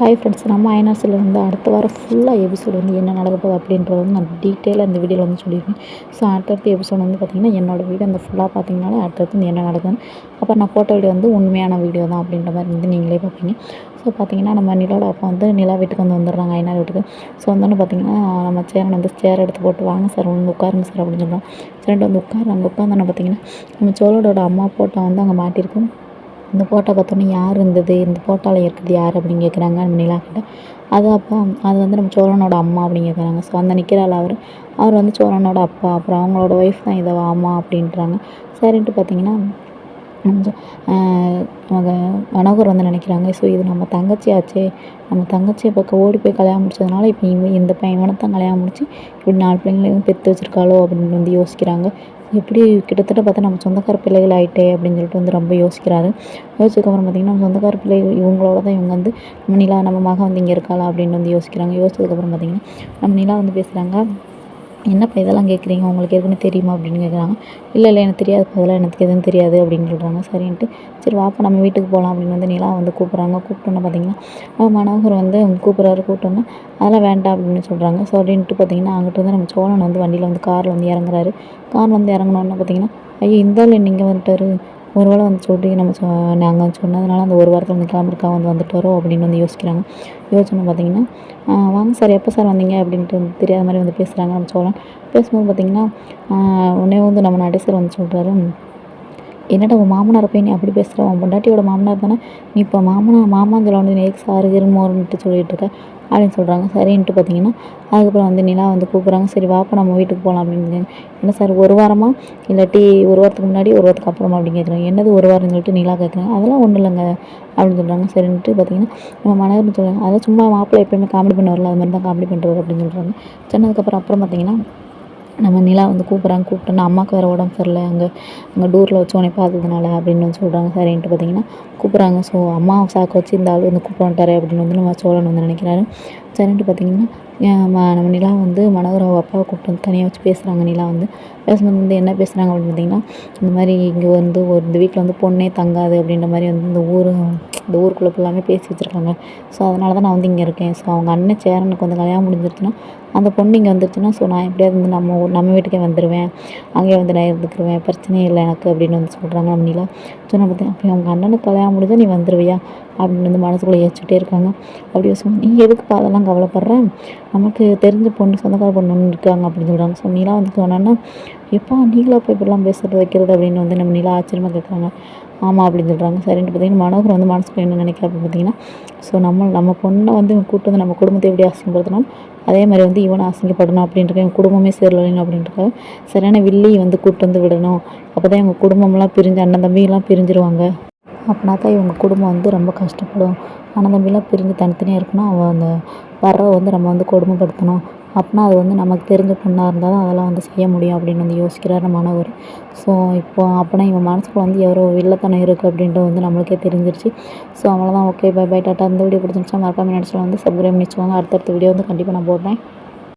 Hi friends, நம்ம ஐநாக்ஸில் வந்து அடுத்த வாரம் ஃபுல்லாக எபிசோட் வந்து என்ன நடக்க போகுது அப்படின்றத வந்து நான் டீட்டெயிலாக இந்த வீடியோவில் வந்து சொல்லியிருக்கேன். ஸோ அடுத்தடுத்த எபிசோட் வந்து பார்த்திங்கன்னா என்னோடய வீடியோ அந்த ஃபுல்லாக பார்த்தீங்கனாலே அடுத்தடுத்து வந்து என்ன நடக்குதுன்னு அப்புறம் நான் போட்ட வீடியோ வந்து உண்மையான வீடியோ தான் அப்படின்ற மாதிரி வந்து நீங்களே பார்ப்பீங்க. ஸோ பார்த்திங்கன்னா நம்ம நிலாவோட அப்பா வந்து நிலா வீட்டுக்கு வந்து வந்துடுறாங்க, ஐநா வீட்டுக்கு. ஸோ வந்தோடனே பார்த்திங்கன்னா நம்ம சேரன் வந்து சேர் எடுத்து போட்டு வாங்க சார் வந்து உட்காருங்க சார் அப்படின்னு சொல்கிறோம். சரின்ட்டு வந்து அங்கே உட்காந்தோன்னே பார்த்திங்கன்னா நம்ம சோழரோட அம்மா ஃபோட்டோ வந்து அங்கே மாட்டியிருக்கும். இந்த ஃபோட்டோ பார்த்தோன்னே யார் இருந்தது, இந்த ஃபோட்டோவில் இருக்கிறது யார் அப்படின்னு கேட்குறாங்க நம்ம நிலா கிட்ட. அது அப்போ அது வந்து நம்ம சோழனோட அம்மா அப்படின்னு கேட்குறாங்க. ஸோ அந்த நிற்கிறாள் அவர் வந்து சோழனோட அப்பா, அப்புறம் அவங்களோட ஒய்ஃப் தான் இதை அம்மா அப்படின்றாங்க. சரின்ட்டு பார்த்தீங்கன்னா கொஞ்சம் அவங்க மனோகர் வந்து நினைக்கிறாங்க, ஸோ இது நம்ம தங்கச்சி ஆச்சே, நம்ம தங்கச்சியை பக்கம் ஓடி போய் கல்யாணம் முடிச்சதுனால இப்போ இந்த பையன் இவனைத்தான் கல்யாணம் முடிச்சு இப்படி 4 பிள்ளைங்களையும் பெற்று வச்சுருக்காளோ அப்படின்னு வந்து யோசிக்கிறாங்க. எப்படி கிட்டத்தட்ட பார்த்தா நம்ம சொந்தக்கார பிள்ளைகள் ஆகிட்டே அப்படின்னு சொல்லிட்டு வந்து ரொம்ப யோசிக்கிறாரு. யோசிச்சதுக்கப்புறம் பார்த்திங்கன்னா நம்ம சொந்தக்கார பிள்ளைகள் இவங்களோட தான் இவங்க வந்து நம்ம நிலா நம்ம மகன் வந்து இங்கே இருக்காளா அப்படின்னு வந்து யோசிக்கிறாங்க. யோசிச்சதுக்கப்புறம் பார்த்திங்கன்னா நம்ம நிலா வந்து பேசுகிறாங்க, என்னப்பா இதெல்லாம் கேட்குறீங்க, உங்களுக்கு ஏற்கனவே தெரியுமா அப்படின்னு கேட்குறாங்க. இல்லை எனக்கு தெரியாதுப்பா, அதெல்லாம் எனக்கு எதுவும் தெரியாது அப்படின்னு சொல்கிறாங்க. சரின்ட்டு சரி வாப்பா நம்ம வீட்டுக்கு போகலாம் அப்படின்னு வந்து நிலா வந்து கூப்பிட்றாங்க. கூப்பிட்டோன்னே பார்த்திங்கன்னா மனோகர் வந்து கூப்பிட்டோன்னே அதெல்லாம் வேண்டாம் அப்படின்னு சொல்கிறாங்க. ஸோ அப்படின்ட்டு பார்த்திங்கன்னா அங்கிட்டு வந்து நம்ம சோழன் வந்து வண்டியில் வந்து காரில் வந்து இறங்குறாரு. கார் வந்து இறங்கினோன்னே பார்த்திங்கன்னா ஐயோ இந்த ஆள் நீங்கள் வந்துட்டாரு, ஒரு வேளை வந்து சொல்லி நம்ம நாங்கள் சொன்னதுனால அந்த ஒரு வாரத்தில் வந்து கிளம்பிருக்கா வந்து வந்துட்டாரோ அப்படின்னு வந்து யோசிக்கிறாங்க. யோசனை பார்த்திங்கன்னா வாங்க சார் எப்போ சார் வந்தீங்க அப்படின்ட்டு வந்து தெரியாத மாதிரி வந்து பேசுகிறாங்க நம்ம சோழன். பேசும்போது பார்த்திங்கன்னா உடனே வந்து நம்ம நடேசர் வந்து சொல்கிறாரு, என்னடா உன் மாமனாரை போய் நீ அப்படி பேசுகிற, உன் பொண்டாட்டியோட மாமனார் தானே, நீ இப்போ மாமாந்தில் வந்து நீ எதுக்கு சாரு இருமோன்ட்டு சொல்லிகிட்டு இருக்க அப்படின்னு சொல்கிறாங்க. சரின்ட்டு பார்த்திங்கன்னா அதுக்கப்புறம் வந்து நிலா வந்து கூப்பிட்றாங்க, சரி வாப்பா நம்ம வீட்டுக்கு போகலாம் அப்படின்னு. என்ன சார் ஒரு வாரமா, இல்லாட்டி ஒரு வாரத்துக்கு முன்னாடி ஒரு வாரத்துக்கு அப்புறமா அப்படின்னு கேட்குறாங்க. என்னது ஒரு வாரம்னு சொல்லிட்டு நிலா கேட்குறாங்க. அதெல்லாம் ஒன்றும் இல்லைங்க அப்படின்னு சொல்கிறாங்க. சரின்ட்டு பார்த்திங்கன்னா நம்ம மனோகர்னு சொல்கிறாங்க, அதெல்லாம் சும்மா மாப்பிள்ளை எப்போயுமே காமெடி பண்ணுவார்ல, அது மாதிரி தான் காமெடி பண்ணுறாரு அப்படின்னு சொல்கிறாங்க. சொன்னதுக்கப்புறம் பார்த்திங்கன்னா நம்ம நிலா வந்து கூப்பிட்டோன்னா அம்மாவுக்கு வேறு உடம்பு சரியில்லை, அங்கே டூரில் வச்சு உடனே பார்த்ததுனால அப்படின்னு வந்து சொல்கிறாங்க. சரின்ட்டு பார்த்திங்கன்னா கூப்பிட்றாங்க. ஸோ அம்மாவை சாக்க வச்சு இந்த ஆள் வந்து கூப்பிட்டு வந்துட்டாரு அப்படின்னு வந்து நம்ம சோழன் வந்து நினைக்கிறாரு. சரின்ட்டு பார்த்திங்கன்னா நம்ம நிலா வந்து மனோகர் அவங்க அப்பாவை கூப்பிட்டு வந்து தனியாக வச்சு பேசுகிறாங்க. நிலா வந்து பேசும்போது வந்து என்ன பேசுகிறாங்க அப்படின்னு பார்த்திங்கன்னா இந்த மாதிரி இங்கே வந்து இந்த வீட்டில் வந்து பொண்ணே தங்காது அப்படின்ற மாதிரி வந்து இந்த ஊருக்குள்ளே ஃபுல்லாமே பேசி வச்சுருக்காங்க. ஸோ அதனால தான் நான் வந்து இங்கே இருக்கேன். ஸோ அவங்க அண்ணன் சேரனுக்கு வந்து கல்யாணம் முடிஞ்சிருச்சுன்னா அந்த பொண்ணு இங்கே வந்துருச்சுன்னா ஸோ நான் எப்படியாவது வந்து நம்ம வீட்டுக்கே வந்துடுவேன், அங்கேயே வந்து நான் இருந்துக்குருவேன், பிரச்சனையே இல்லை எனக்கு அப்படின்னு வந்து சொல்கிறாங்க நம்ம நிலா. சொன்னால் பார்த்தேன் அப்போ அவங்க அண்ணனுக்கு கல்யாணம் முடிஞ்சால் நீ வந்துடுவியா அப்படின்னு வந்து மனசுக்குள்ளே யோசிச்சுட்டே இருக்காங்க. அப்படி யோசிச்சு நீ எதுக்குப்பா அதெல்லாம் கவலைப்படுற, நமக்கு தெரிஞ்ச பொண்ணு சொந்தக்கார பொண்ணு ஒன்று இருக்காங்க அப்படின்னு சொல்கிறாங்க. ஸோ நிலா வந்து சொன்னோன்னா எப்பா நீங்களா போய் இப்படிலாம் பேசுகிறது வைக்கிறது அப்படின்னு வந்து நம்ம நிலா ஆச்சரியமாக கேட்குறாங்க. ஆமாம் அப்படின்னு சொல்கிறாங்க. சரின்ட்டு பார்த்திங்கன்னா மனோகர் வந்து மனசுக்குள்ள என்ன நினைக்கிறேன் அப்படின்னு பார்த்திங்கன்னா ஸோ நம்ம பொண்ணை வந்து கூப்பிட்டு வந்து நம்ம குடும்பத்தை எப்படி அசிங்கப்படுத்தணும், அதே மாதிரி வந்து இவனை அசிங்கப்படணும் அப்படின்ட்டு எங்கள் குடும்பமே சேரலைன்னு அப்படின்ட்டு சரியான வில்லியை வந்து கூப்பிட்டு வந்து விடணும், அப்போ தான் எங்கள் குடும்பம்லாம் பிரிஞ்சு அண்ணன் தம்பிலாம் பிரிஞ்சிருவாங்க, அப்படின்னா தான் இவங்க குடும்பம் வந்து ரொம்ப கஷ்டப்படும், அண்ணன் தம்பிலாம் பிரிஞ்சு தனித்தனியாக இருக்கணும், அவன் அந்த வர்றவை வந்து நம்ம வந்து கொடுமைப்படுத்தணும், அப்படின்னா அது வந்து நமக்கு தெரிஞ்ச பொண்ணாக இருந்தால் தான் அதெல்லாம் வந்து செய்ய முடியும் அப்படின்னு வந்து யோசிக்கிறாரு மனோகர். ஸோ இப்போ அப்படின்னா இவன் மனசுக்குள்ள வந்து எவ்வளோ வில்லத்தனம் இருக்குது அப்படின்ட்டு வந்து நம்மளுக்கே தெரிஞ்சிருச்சு. ஸோ அவ்வளோதான், ஓகே பை பை டாட்டா. இந்த வீடியோ பிடிச்சிருந்துச்சா மறக்காம நினச்சிட்டு வந்து சப்ஸ்கிரைப் பண்ணி வச்சுக்கோங்க. அடுத்தடுத்த வீடியோ வந்து கண்டிப்பாக நான் போடுறேன்.